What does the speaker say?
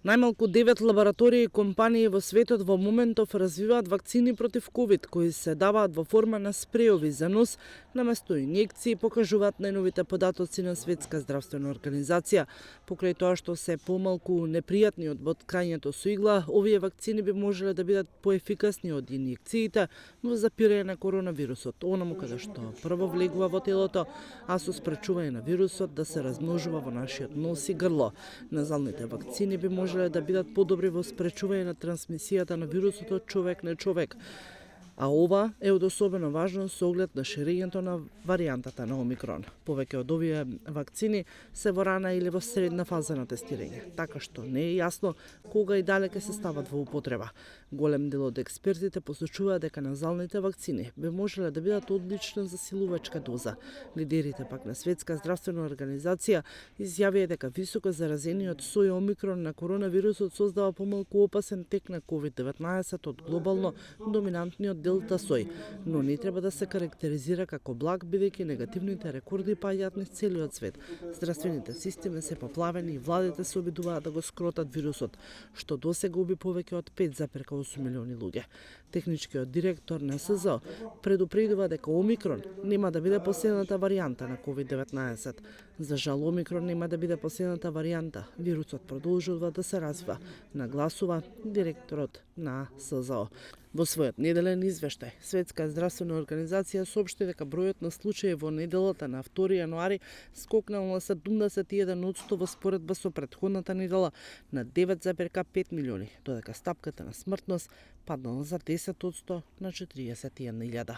Најмалку 9 лаборатории и компании во светот во моментов развиваат вакцини против ковид, кои се даваат во форма на спреови за нос наместо инјекции, покажуваат најновите податоци на Светска здравствена организација. Покрај тоа што се помалку непријатни од боткањето со игла, овие вакцини би можеле да бидат поефикасни од инјекциите во запирање на коронавирусот, онаму каде што прво влегува во телото, а со спречување на вирусот да се размножува во нашиот нос и грло. Назалните вакцини би можеле да бидат подобри во спречување на трансмисијата на вирусот од човек на човек. А ова е од особено важност со оглед на ширењето на варијантата на Омикрон. Повеќе од овие вакцини се во рана или во средна фаза на тестирање, така што не е јасно кога и дале ќе се стават во употреба. Голем дел од експертите посочуваат дека назалните вакцини би можеле да бидат одлична засилувачка доза. Лидерите пак на Светска здравствена организација изјавија дека високо заразениот сој Омикрон на коронавирусот создава помалку опасен тек на COVID-19 од глобално доминантниот делта сој, но не треба да се карактеризира како благ, бидејќи негативните рекорди паѓаат низ целиот свет. Здравствените системи се поплавени и владите се обидуваат да го скротат вирусот, што досега уби повеќе од 5,8 милиони луѓе. Техничкиот директор на СЗО предупредува дека Омикрон нема да биде последната варијанта на COVID-19. За жал, Омикрон нема да биде последната варијанта. Вирусот продолжува да се развива, нагласува директорот на СЗО. Во својот неделен извештај, Светска здравствена организација соопшти дека бројот на случаи во неделата на 2 јануари скокнал на 71% во споредба со претходната недела на 9,5 милиони, додека стапката на смртност паднала за 10% на 41.000.